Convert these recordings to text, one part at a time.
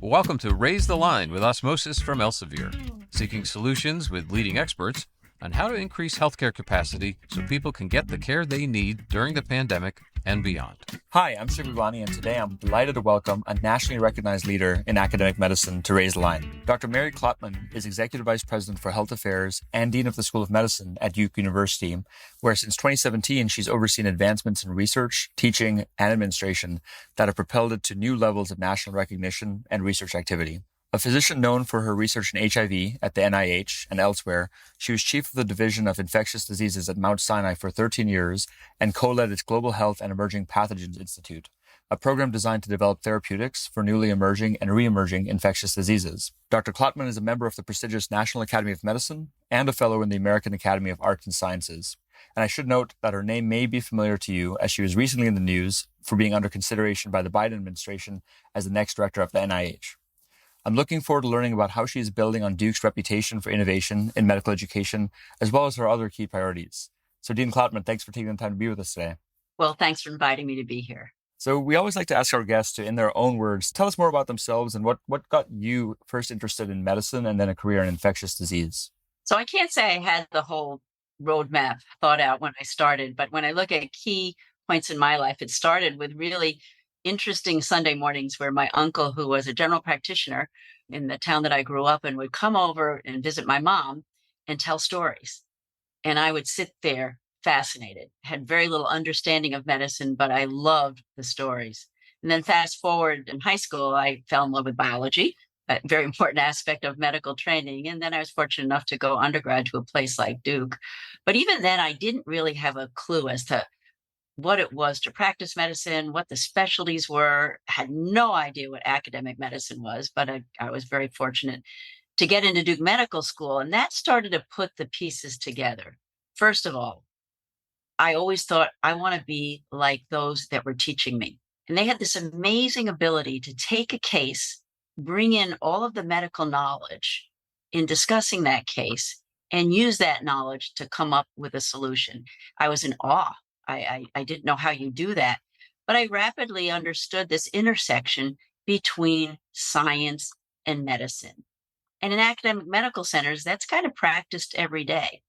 Welcome to Raise the Line with Osmosis from Elsevier, seeking solutions with leading experts on how to increase healthcare capacity so people can get the care they need during the pandemic and beyond. Hi, I'm Shiv Gaglani, and today I'm delighted to welcome a nationally recognized leader in academic medicine to Raise the Line. Dr. Klotman is Executive Vice President for Health Affairs and Dean of the School of Medicine at Duke University, where since 2017 she's overseen advancements in research, teaching, and administration that have propelled it to new levels of national recognition and research activity. A physician known for her research in HIV at the NIH and elsewhere, she was chief of the Division of Infectious Diseases at Mount Sinai for 13 years and co-led its Global Health and Emerging Pathogens Institute, a program designed to develop therapeutics for newly emerging and re-emerging infectious diseases. Dr. Klotman is a member of the prestigious National Academy of Medicine and a fellow in the American Academy of Arts and Sciences. And I should note that her name may be familiar to you, as she was recently in the news for being under consideration by the Biden administration as the next director of the NIH. I'm looking forward to learning about how she is building on Duke's reputation for innovation in medical education, as well as her other key priorities. So Dean Klotman, thanks for taking the time to be with us today. Well, thanks for inviting me to be here. So we always like to ask our guests to, in their own words, tell us more about themselves and what got you first interested in medicine and then a career in infectious disease. So I can't say I had the whole roadmap thought out when I started, but when I look at key points in my life, it started with really interesting Sunday mornings where my uncle, who was a general practitioner in the town that I grew up in, would come over and visit my mom and tell stories. And I would sit there fascinated, had very little understanding of medicine, but I loved the stories. And then fast forward in high school, I fell in love with biology, a very important aspect of medical training. And then I was fortunate enough to go undergrad to a place like Duke. But even then, I didn't really have a clue as to what it was to practice medicine, what the specialties were, had no idea what academic medicine was, but I was very fortunate to get into Duke Medical School. And that started to put the pieces together. First of all, I always thought I want to be like those that were teaching me. And they had this amazing ability to take a case, bring in all of the medical knowledge in discussing that case, and use that knowledge to come up with a solution. I was in awe. I didn't know how you do that, but I rapidly understood this intersection between science and medicine. And in academic medical centers, that's kind of practiced every day.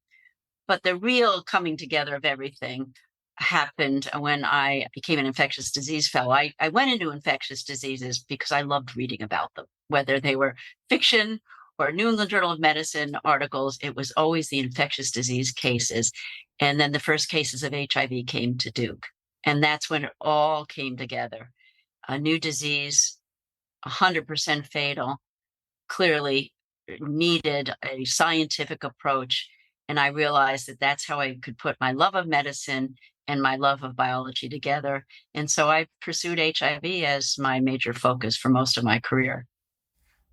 But the real coming together of everything happened when I became an infectious disease fellow. I went into infectious diseases because I loved reading about them, whether they were fiction or New England Journal of Medicine articles. It was always the infectious disease cases. And then the first cases of HIV came to Duke. And that's when it all came together. A new disease, 100% fatal, clearly needed a scientific approach. And I realized that that's how I could put my love of medicine and my love of biology together. And so I pursued HIV as my major focus for most of my career.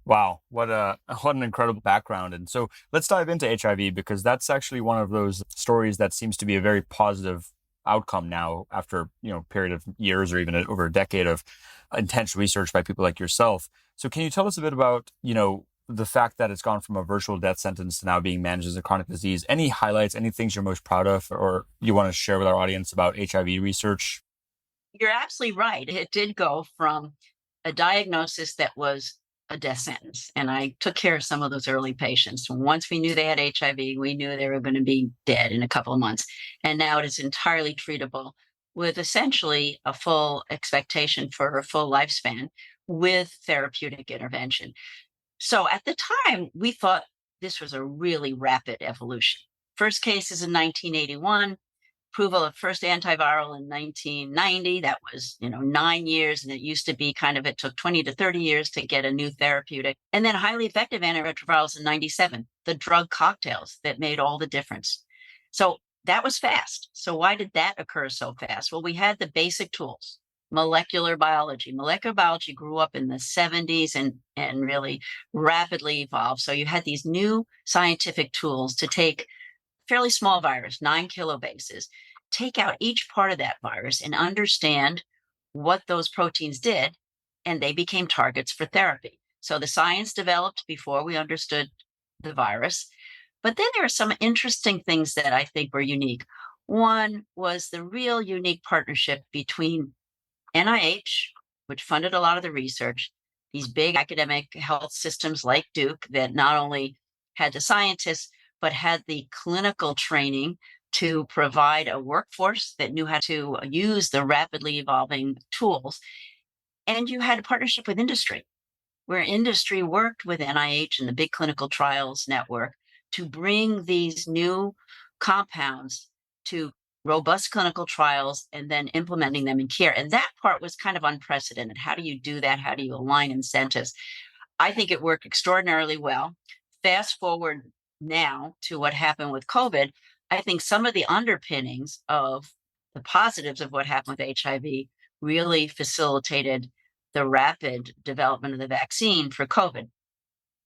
Wow, what an incredible background. And so let's dive into HIV, because that's actually one of those stories that seems to be a very positive outcome now after, a period of years or even over a decade of intense research by people like yourself. So can you tell us a bit about, the fact that it's gone from a virtual death sentence to now being managed as a chronic disease? Any highlights, any things you're most proud of or you want to share with our audience about HIV research? You're absolutely right. It did go from a diagnosis that was a death sentence. And I took care of some of those early patients. Once we knew they had HIV, we knew they were going to be dead in a couple of months. And now it is entirely treatable with essentially a full expectation for a full lifespan with therapeutic intervention. So at the time, we thought this was a really rapid evolution. First cases in 1981, approval of first antiviral in 1990. That was, 9 years. And it used to be it took 20 to 30 years to get a new therapeutic. And then highly effective antiretrovirals in 97, the drug cocktails that made all the difference. So that was fast. So why did that occur so fast? Well, we had the basic tools. Molecular biology. Molecular biology grew up in the 70s and really rapidly evolved. So you had these new scientific tools to take fairly small virus, 9 kilobases, take out each part of that virus and understand what those proteins did, and they became targets for therapy. So the science developed before we understood the virus. But then there are some interesting things that I think were unique. One was the real unique partnership between NIH, which funded a lot of the research, these big academic health systems like Duke that not only had the scientists, but had the clinical training to provide a workforce that knew how to use the rapidly evolving tools. And you had a partnership with industry, where industry worked with NIH and the big clinical trials network to bring these new compounds to robust clinical trials and then implementing them in care. And that part was kind of unprecedented. How do you do that? How do you align incentives? I think it worked extraordinarily well. Fast forward now to what happened with COVID, I think some of the underpinnings of the positives of what happened with HIV really facilitated the rapid development of the vaccine for COVID.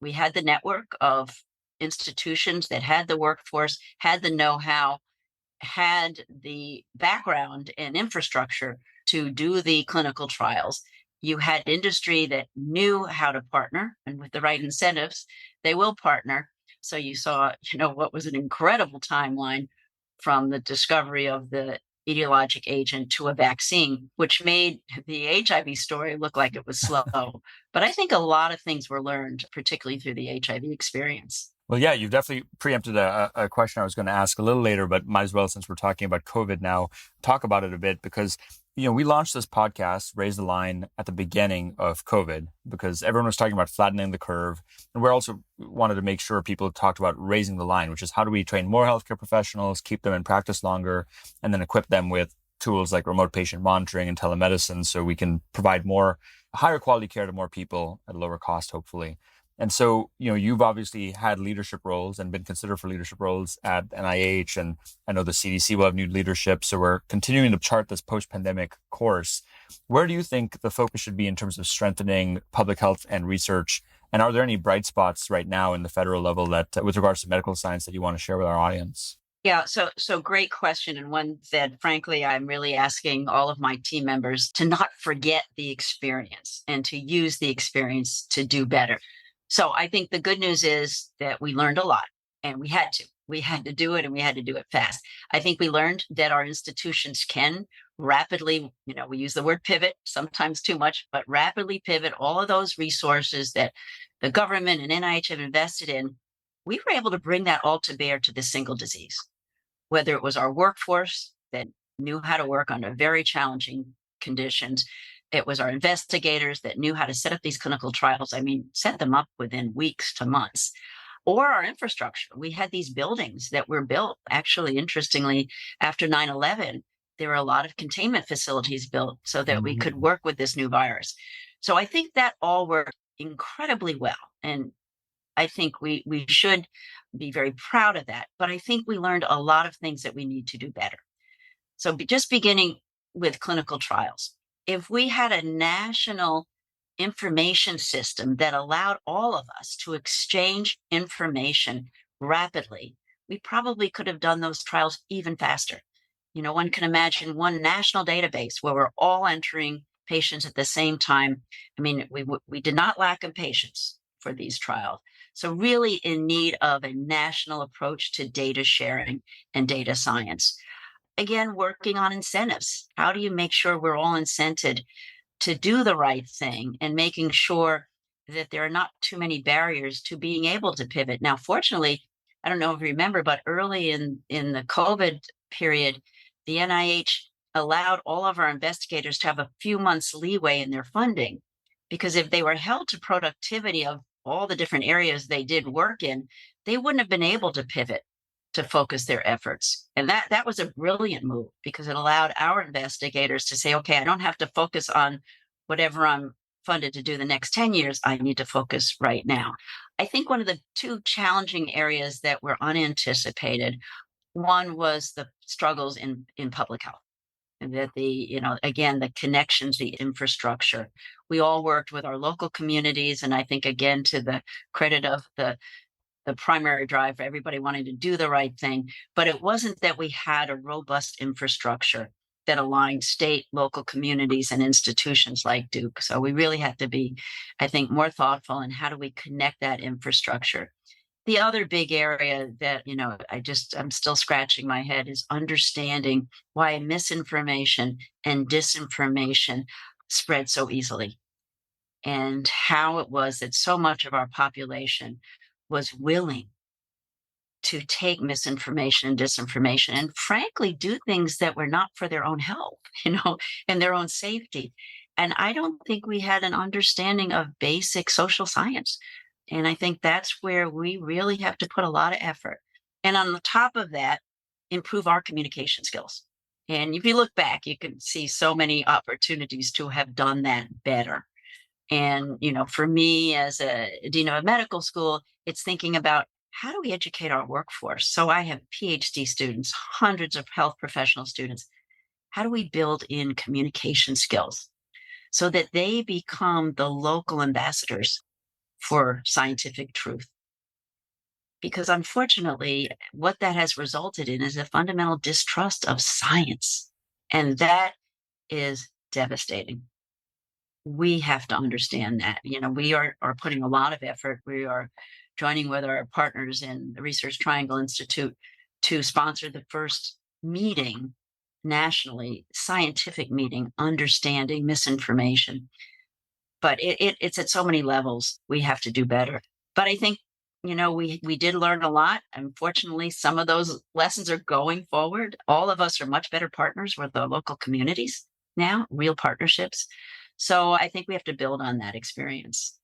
We had the network of institutions that had the workforce, had the know how, had the background and infrastructure to do the clinical trials. You had industry that knew how to partner, and with the right incentives, they will partner. So you saw, what was an incredible timeline from the discovery of the etiologic agent to a vaccine, which made the HIV story look like it was slow. But I think a lot of things were learned, particularly through the HIV experience. Well, yeah, you've definitely preempted a question I was going to ask a little later, but might as well, since we're talking about COVID now, talk about it a bit because, we launched this podcast, Raise the Line, at the beginning of COVID because everyone was talking about flattening the curve. And we also wanted to make sure people talked about raising the line, which is how do we train more healthcare professionals, keep them in practice longer, and then equip them with tools like remote patient monitoring and telemedicine so we can provide more higher quality care to more people at a lower cost, hopefully. And so, you've obviously had leadership roles and been considered for leadership roles at NIH, and I know the CDC will have new leadership. So we're continuing to chart this post-pandemic course. Where do you think the focus should be in terms of strengthening public health and research? And are there any bright spots right now in the federal level that, with regards to medical science, that you want to share with our audience? Yeah, so great question, and one that frankly I'm really asking all of my team members to not forget the experience and to use the experience to do better. So I think the good news is that we learned a lot and we had to. We had to do it and we had to do it fast. I think we learned that our institutions can rapidly, we use the word pivot, sometimes too much, but rapidly pivot all of those resources that the government and NIH have invested in. We were able to bring that all to bear to this single disease, whether it was our workforce that knew how to work under very challenging conditions. It was our investigators that knew how to set up these clinical trials. I mean, set them up within weeks to months. Or our infrastructure. We had these buildings that were built. Actually, interestingly, after 9/11, there were a lot of containment facilities built so that we could work with this new virus. So I think that all worked incredibly well. And I think we should be very proud of that. But I think we learned a lot of things that we need to do better. So just beginning with clinical trials. If we had a national information system that allowed all of us to exchange information rapidly, we probably could have done those trials even faster. One can imagine one national database where we're all entering patients at the same time. I mean, we did not lack in patients for these trials. So really in need of a national approach to data sharing and data science. Again, working on incentives. How do you make sure we're all incented to do the right thing and making sure that there are not too many barriers to being able to pivot? Now, fortunately, I don't know if you remember, but early in the COVID period, the NIH allowed all of our investigators to have a few months leeway in their funding, because if they were held to productivity of all the different areas they did work in, they wouldn't have been able to pivot to focus their efforts. And that was a brilliant move because it allowed our investigators to say, okay, I don't have to focus on whatever I'm funded to do the next 10 years. I need to focus right now. I think one of the two challenging areas that were unanticipated, one was the struggles in public health. And that again, the connections, the infrastructure. We all worked with our local communities. And I think, again, to the credit of the primary drive for everybody wanting to do the right thing. But it wasn't that we had a robust infrastructure that aligned state, local communities, and institutions like Duke. So we really had to be, I think, more thoughtful in how do we connect that infrastructure. The other big area that, I'm still scratching my head is understanding why misinformation and disinformation spread so easily, and how it was that so much of our population was willing to take misinformation and disinformation and frankly do things that were not for their own health, and their own safety. And I don't think we had an understanding of basic social science. And I think that's where we really have to put a lot of effort. And on the top of that, improve our communication skills. And if you look back, you can see so many opportunities to have done that better. And, for me as a dean of a medical school, it's thinking about how do we educate our workforce? So I have PhD students, hundreds of health professional students. How do we build in communication skills so that they become the local ambassadors for scientific truth? Because unfortunately, what that has resulted in is a fundamental distrust of science. And that is devastating. We have to understand that. We are putting a lot of effort. We are joining with our partners in the Research Triangle Institute to sponsor the first meeting nationally, scientific meeting, understanding misinformation. But it's at so many levels. We have to do better. But I think, we did learn a lot. Unfortunately, some of those lessons are going forward. All of us are much better partners with the local communities now, real partnerships. So I think we have to build on that experience.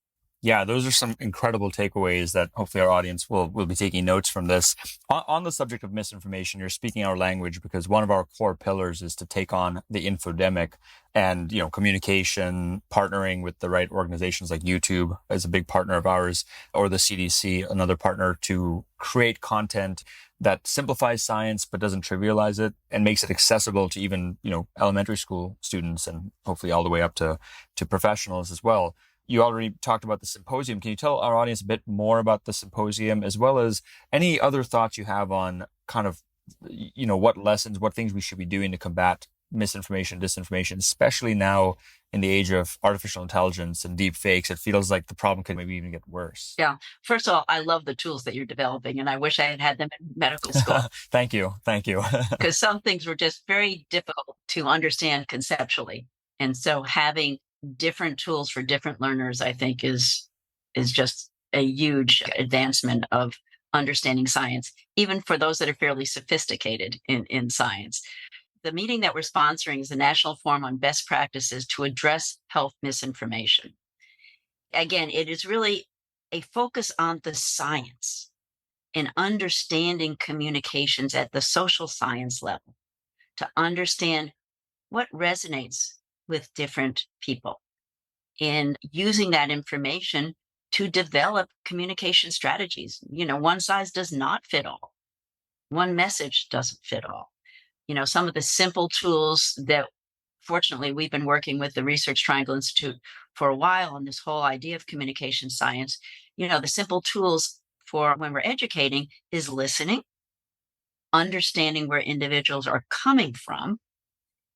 Yeah, those are some incredible takeaways that hopefully our audience will be taking notes from this. On the subject of misinformation, you're speaking our language because one of our core pillars is to take on the infodemic, and, communication, partnering with the right organizations like YouTube is a big partner of ours, or the CDC, another partner, to create content that simplifies science but doesn't trivialize it and makes it accessible to even, elementary school students and hopefully all the way up to professionals as well. You already talked about the symposium. Can you tell our audience a bit more about the symposium, as well as any other thoughts you have on kind of, what lessons, what things we should be doing to combat misinformation, disinformation, especially now in the age of artificial intelligence and deep fakes? It feels like the problem could maybe even get worse. Yeah. First of all, I love the tools that you're developing, and I wish I had had them in medical school. Thank you. Because some things were just very difficult to understand conceptually. And so having different tools for different learners, I think is just a huge advancement of understanding science, even for those that are fairly sophisticated in science. The meeting that we're sponsoring is the National Forum on Best Practices to Address Health Misinformation. Again, it is really a focus on the science and understanding communications at the social science level, to understand what resonates with different people, and using that information to develop communication strategies. One size does not fit all. One message doesn't fit all. Some of the simple tools that, fortunately, we've been working with the Research Triangle Institute for a while on this whole idea of communication science. The simple tools for when we're educating is listening, understanding where individuals are coming from,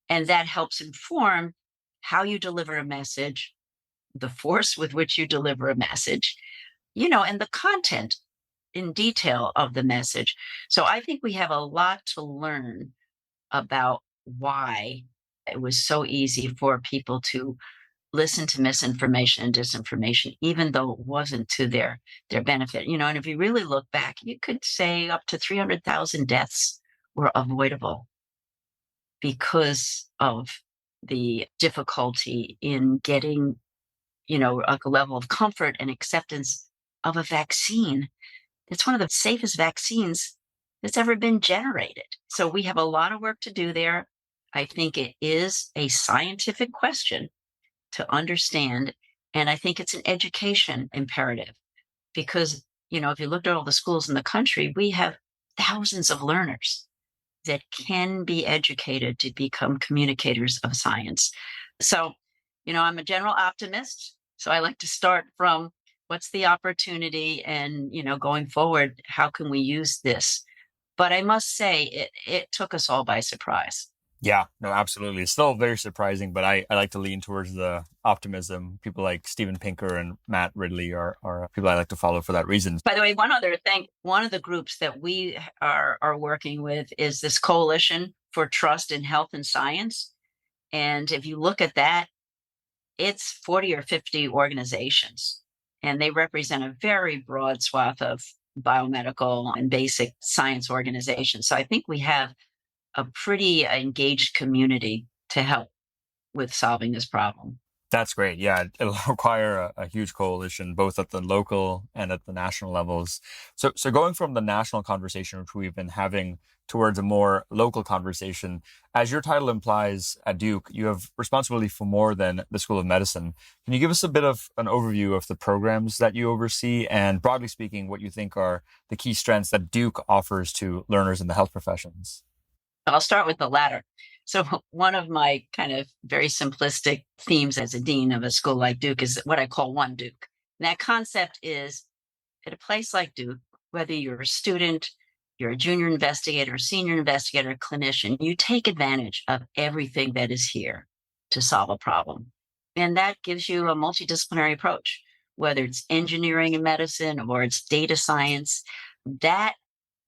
and that helps inform how you deliver a message, the force with which you deliver a message, and the content in detail of the message. So I think we have a lot to learn about why it was so easy for people to listen to misinformation and disinformation, even though it wasn't to their benefit. And if you really look back, you could say up to 300,000 deaths were avoidable because of the difficulty in getting, a level of comfort and acceptance of a vaccine. It's one of the safest vaccines that's ever been generated. So we have a lot of work to do there. I think it is a scientific question to understand. And I think it's an education imperative because, if you looked at all the schools in the country, we have thousands of learners that can be educated to become communicators of science. So, I'm a general optimist. So I like to start from what's the opportunity and, going forward, how can we use this? But I must say it took us all by surprise. Yeah, no, absolutely. It's still very surprising, but I like to lean towards the optimism. People like Steven Pinker and Matt Ridley are people I like to follow for that reason. By the way, one other thing, one of the groups that we are working with is this Coalition for Trust in Health and Science. And if you look at that, it's 40 or 50 organizations, and they represent a very broad swath of biomedical and basic science organizations. So I think we have a pretty engaged community to help with solving this problem. That's great. Yeah, it'll require a huge coalition, both at the local and at the national levels. So going from the national conversation, which we've been having, towards a more local conversation, as your title implies at Duke, you have responsibility for more than the School of Medicine. Can you give us a bit of an overview of the programs that you oversee and, broadly speaking, what you think are the key strengths that Duke offers to learners in the health professions? I'll start with the latter. So, one of my kind of very simplistic themes as a dean of a school like Duke is what I call One Duke. And that concept is at a place like Duke, whether you're a student, you're a junior investigator, senior investigator, clinician, you take advantage of everything that is here to solve a problem. And that gives you a multidisciplinary approach, whether it's engineering and medicine or it's data science. That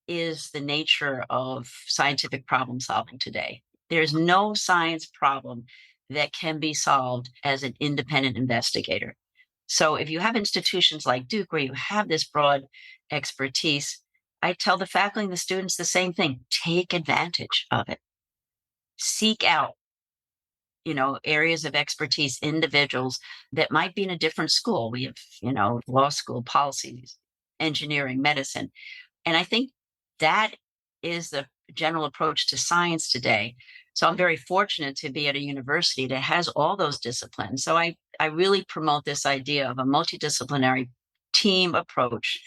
is the nature of scientific problem solving today. There's no science problem that can be solved as an independent investigator. So if you have institutions like Duke where you have this broad expertise, I tell the faculty and the students the same thing. Take advantage of it. Seek out, areas of expertise, individuals that might be in a different school. We have, law school, policies, engineering, medicine. And I think that is the general approach to science today. So I'm very fortunate to be at a university that has all those disciplines. So I really promote this idea of a multidisciplinary team approach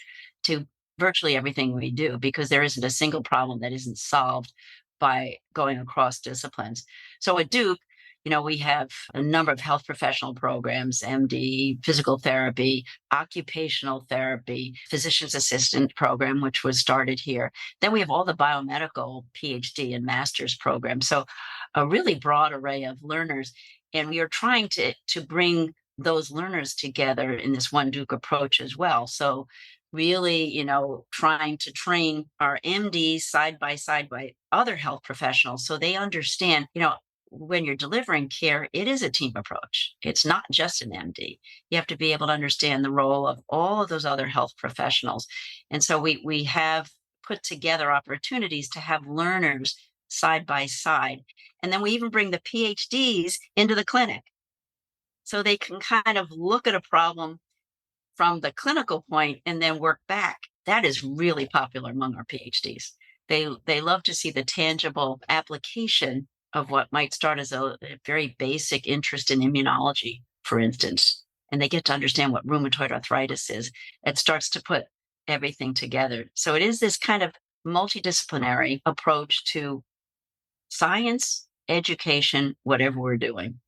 to virtually everything we do, because there isn't a single problem that isn't solved by going across disciplines. So at Duke, we have a number of health professional programs, MD, physical therapy, occupational therapy, physician's assistant program, which was started here. Then we have all the biomedical PhD and master's programs. So a really broad array of learners. And we are trying to bring those learners together in this One Duke approach as well. So really, trying to train our MDs side by side by other health professionals so they understand, when you're delivering care, it is a team approach. It's not just an MD. You have to be able to understand the role of all of those other health professionals. And so we have put together opportunities to have learners side by side. And then we even bring the PhDs into the clinic so they can kind of look at a problem from the clinical point and then work back. That is really popular among our PhDs. They love to see the tangible application of what might start as a very basic interest in immunology, for instance, and they get to understand what rheumatoid arthritis is. It starts to put everything together. So it is this kind of multidisciplinary approach to science, education, whatever we're doing.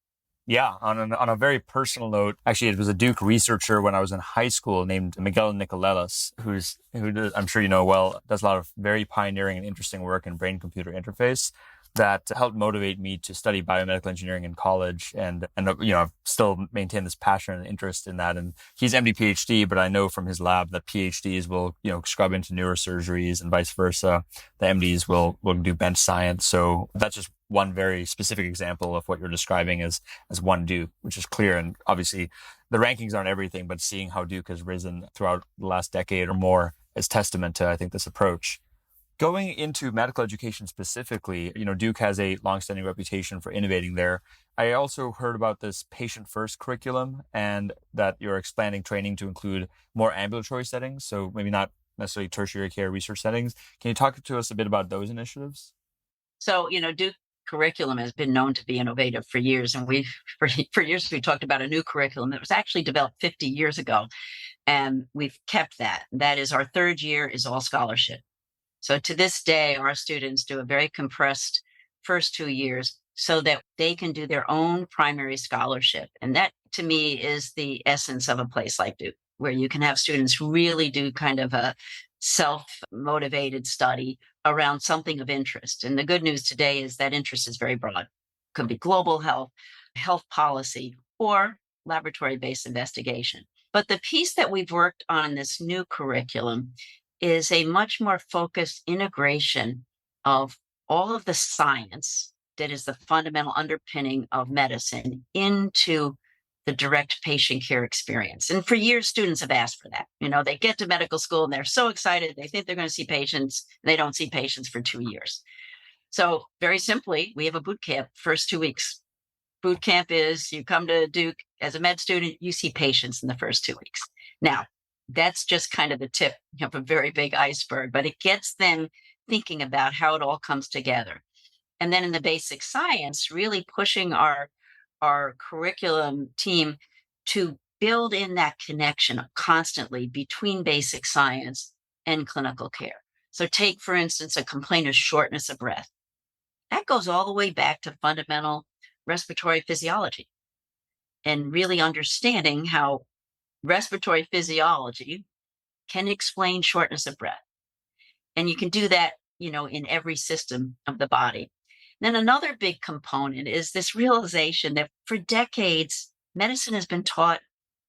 Yeah, on a very personal note, actually, it was a Duke researcher when I was in high school named Miguel Nicolelis, I'm sure you know well, does a lot of very pioneering and interesting work in brain-computer interface that helped motivate me to study biomedical engineering in college, and I've still maintained this passion and interest in that. And he's MD PhD, but I know from his lab that PhDs will scrub into neurosurgeries and vice versa. The MDs will do bench science. So that's just one very specific example of what you're describing as One Duke, which is clear. And obviously the rankings aren't everything, but seeing how Duke has risen throughout the last decade or more is testament to, I think, this approach. Going into medical education specifically, Duke has a longstanding reputation for innovating there. I also heard about this patient-first curriculum and that you're expanding training to include more ambulatory settings, so maybe not necessarily tertiary care research settings. Can you talk to us a bit about those initiatives? So, Duke curriculum has been known to be innovative for years. And for years, we talked about a new curriculum that was actually developed 50 years ago. And we've kept that. That is, our third year is all scholarship. So to this day, our students do a very compressed first 2 years so that they can do their own primary scholarship. And that, to me, is the essence of a place like Duke, where you can have students really do kind of a self-motivated study around something of interest. And the good news today is that interest is very broad. It could be global health, health policy, or laboratory-based investigation. But the piece that we've worked on in this new curriculum is a much more focused integration of all of the science that is the fundamental underpinning of medicine into the direct patient care experience. And for years, students have asked for that. They get to medical school and they're so excited. They think they're going to see patients. And they don't see patients for 2 years. So very simply, we have a boot camp first 2 weeks. Boot camp is you come to Duke as a med student, you see patients in the first 2 weeks. Now, that's just kind of the tip of a very big iceberg, but it gets them thinking about how it all comes together. And then in the basic science, really pushing our curriculum team to build in that connection constantly between basic science and clinical care. So take, for instance, a complaint of shortness of breath. That goes all the way back to fundamental respiratory physiology and really understanding how respiratory physiology can explain shortness of breath. And you can do that, in every system of the body. Then another big component is this realization that for decades, medicine has been taught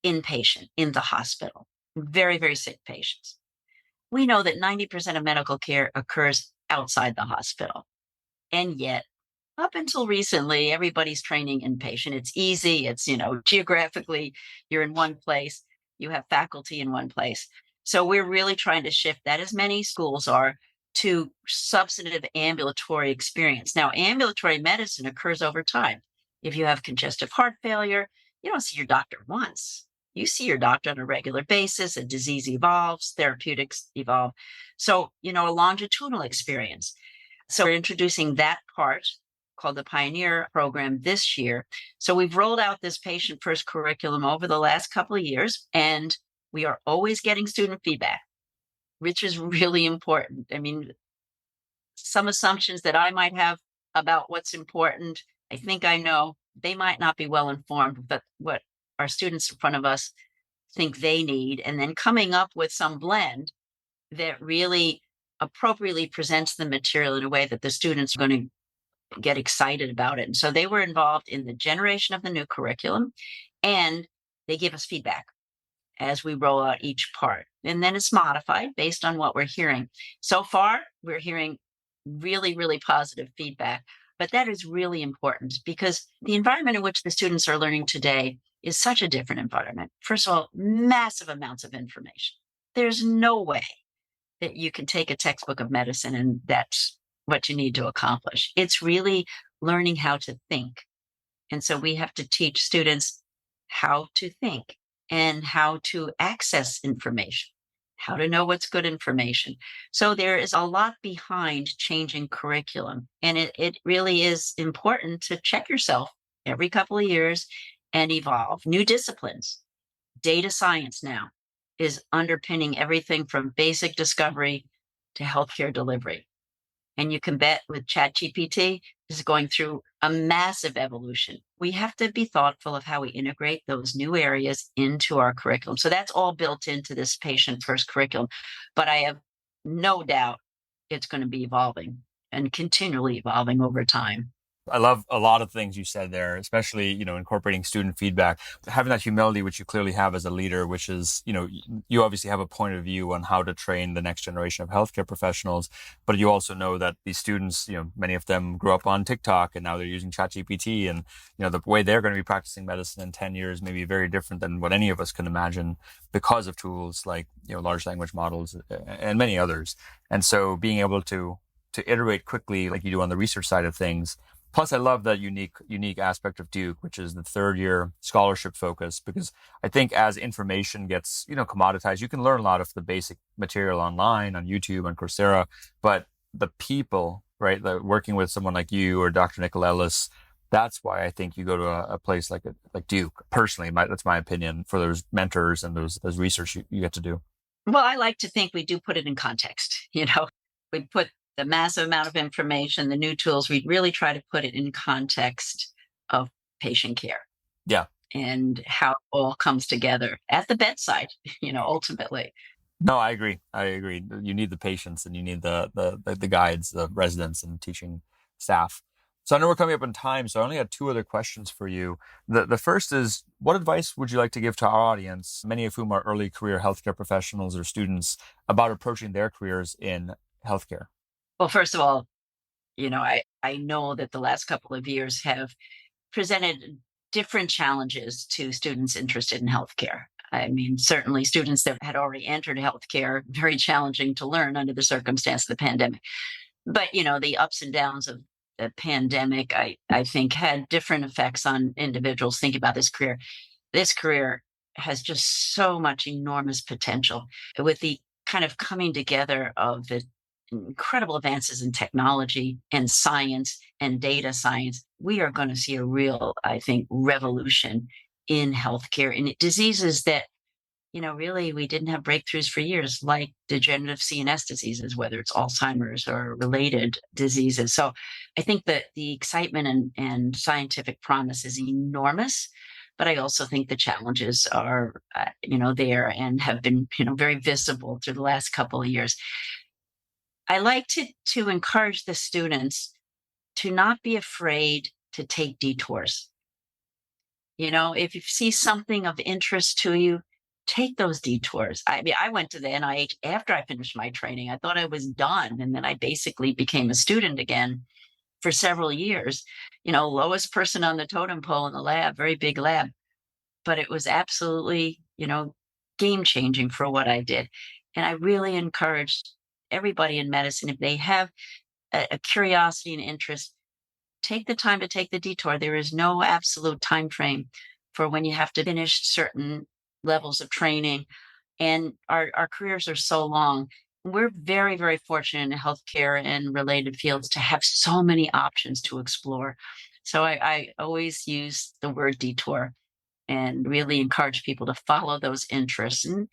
inpatient in the hospital, very, very sick patients. We know that 90% of medical care occurs outside the hospital. And yet, up until recently, everybody's training inpatient. It's easy. It's, geographically, you're in one place, you have faculty in one place. So we're really trying to shift that, as many schools are, to substantive ambulatory experience. Now, ambulatory medicine occurs over time. If you have congestive heart failure, you don't see your doctor once. You see your doctor on a regular basis. A disease evolves, therapeutics evolve. So, a longitudinal experience. So we're introducing that part called the Pioneer program this year. So we've rolled out this patient first curriculum over the last couple of years, and we are always getting student feedback, which is really important. I mean, some assumptions that I might have about what's important, I think I know, they might not be well informed, but what our students in front of us think they need, and then coming up with some blend that really appropriately presents the material in a way that the students are going to get excited about it. And so they were involved in the generation of the new curriculum, and they give us feedback as we roll out each part. And then it's modified based on what we're hearing. So far, we're hearing really, really positive feedback. But that is really important because the environment in which the students are learning today is such a different environment. First of all, massive amounts of information. There's no way that you can take a textbook of medicine and that's what you need to accomplish. It's really learning how to think. And so we have to teach students how to think and how to access information, how to know what's good information. So there is a lot behind changing curriculum. And it really is important to check yourself every couple of years and evolve. New disciplines, data science now is underpinning everything from basic discovery to healthcare delivery. And you can bet with ChatGPT, this is going through a massive evolution. We have to be thoughtful of how we integrate those new areas into our curriculum. So that's all built into this patient first curriculum. But I have no doubt it's going to be evolving and continually evolving over time. I love a lot of things you said there, especially, incorporating student feedback, having that humility, which you clearly have as a leader, which is, you obviously have a point of view on how to train the next generation of healthcare professionals, but you also know that these students, many of them grew up on TikTok and now they're using ChatGPT, and, the way they're going to be practicing medicine in 10 years may be very different than what any of us can imagine because of tools like, large language models and many others. And so being able to iterate quickly like you do on the research side of things. Plus, I love that unique aspect of Duke, which is the third year scholarship focus, because I think as information gets, commoditized, you can learn a lot of the basic material online on YouTube and Coursera, but the people, right, working with someone like you or Dr. Nicolelis, that's why I think you go to a place like Duke. Personally, that's my opinion, for those mentors and those research you get to do. Well, I like to think we do put it in context. We put the massive amount of information, the new tools, we really try to put it in context of patient care. Yeah. And how it all comes together at the bedside, ultimately. No, I agree. I agree. You need the patients and you need the guides, the residents and teaching staff. So I know we're coming up on time, so I only had two other questions for you. The first is, what advice would you like to give to our audience, many of whom are early career healthcare professionals or students, about approaching their careers in healthcare? Well, first of all, I know that the last couple of years have presented different challenges to students interested in healthcare. I mean, certainly students that had already entered healthcare, very challenging to learn under the circumstance of the pandemic. But, the ups and downs of the pandemic, I think had different effects on individuals thinking about this career. This career has just so much enormous potential with the kind of coming together of the incredible advances in technology and science and data science. We are going to see a real, I think, revolution in healthcare and diseases that really we didn't have breakthroughs for years, like degenerative CNS diseases, whether it's Alzheimer's or related diseases. So I think that the excitement and scientific promise is enormous, but I also think the challenges are, there and have been, very visible through the last couple of years. I like to encourage the students to not be afraid to take detours. If you see something of interest to you, take those detours. I mean, I went to the NIH after I finished my training. I thought I was done. And then I basically became a student again for several years, lowest person on the totem pole in the lab, very big lab. But it was absolutely, game changing for what I did. And I really encouraged everybody in medicine, if they have a curiosity and interest, take the time to take the detour. There is no absolute time frame for when you have to finish certain levels of training. And our careers are so long. We're very, very fortunate in healthcare and related fields to have so many options to explore. So I always use the word detour and really encourage people to follow those interests. And,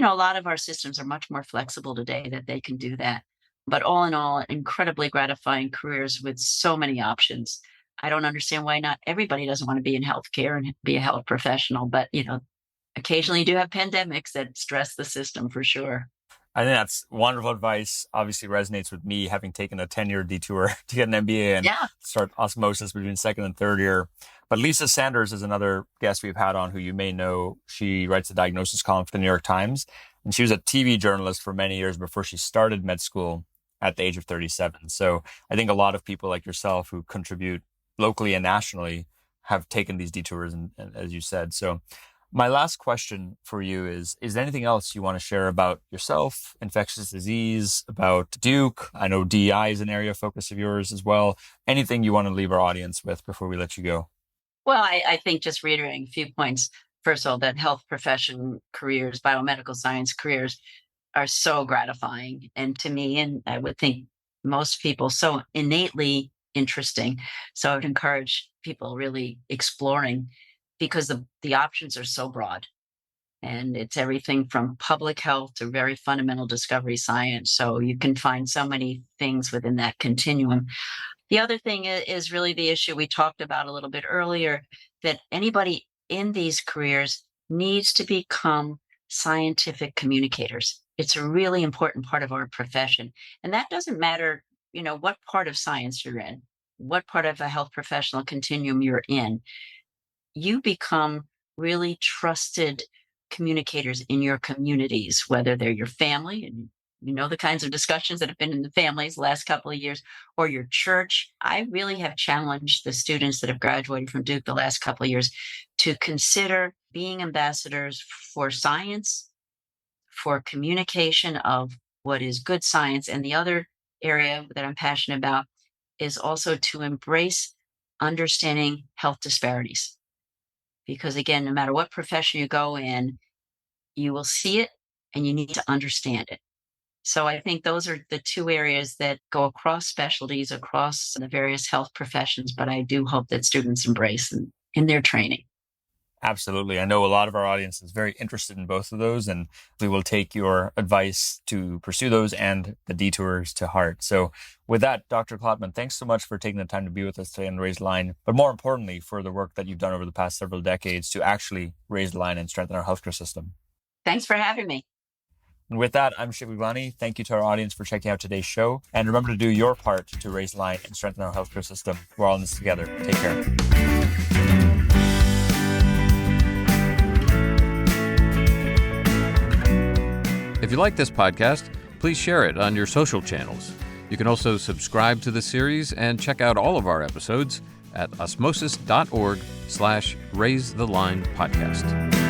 a lot of our systems are much more flexible today that they can do that. But all in all, incredibly gratifying careers with so many options. I don't understand why not everybody doesn't want to be in healthcare and be a health professional, but occasionally you do have pandemics that stress the system for sure. I think that's wonderful advice. Obviously resonates with me, having taken a 10-year detour to get an MBA and Yeah. start Osmosis between second and third year. But Lisa Sanders is another guest we've had on who you may know. She writes the diagnosis column for the New York Times, and she was a TV journalist for many years before she started med school at the age of 37. So I think a lot of people like yourself who contribute locally and nationally have taken these detours, and as you said. So my last question for you is there anything else you want to share about yourself, infectious disease, about Duke? I know DEI is an area of focus of yours as well. Anything you want to leave our audience with before we let you go? Well, I think just reiterating a few points. First of all, that health profession careers, biomedical science careers are so gratifying. And to me, and I would think most people, so innately interesting. So I would encourage people really exploring because the options are so broad. And it's everything from public health to very fundamental discovery science. So you can find so many things within that continuum. The other thing is really the issue we talked about a little bit earlier, that anybody in these careers needs to become scientific communicators. It's a really important part of our profession. And that doesn't matter, what part of science you're in, what part of a health professional continuum you're in. You become really trusted communicators in your communities, whether they're your family, and the kinds of discussions that have been in the families the last couple of years, or your church. I really have challenged the students that have graduated from Duke the last couple of years to consider being ambassadors for science, for communication of what is good science. And the other area that I'm passionate about is also to embrace understanding health disparities. Because again, no matter what profession you go in, you will see it and you need to understand it. So I think those are the two areas that go across specialties, across the various health professions, but I do hope that students embrace in their training. Absolutely. I know a lot of our audience is very interested in both of those, and we will take your advice to pursue those and the detours to heart. So with that, Dr. Klotman, thanks so much for taking the time to be with us today on Raise the Line, but more importantly, for the work that you've done over the past several decades to actually raise the line and strengthen our healthcare system. Thanks for having me. And with that, I'm Shiv Gaglani. Thank you to our audience for checking out today's show. And remember to do your part to raise the line and strengthen our healthcare system. We're all in this together. Take care. If you like this podcast, please share it on your social channels. You can also subscribe to the series and check out all of our episodes at osmosis.org/raisethelinepodcast.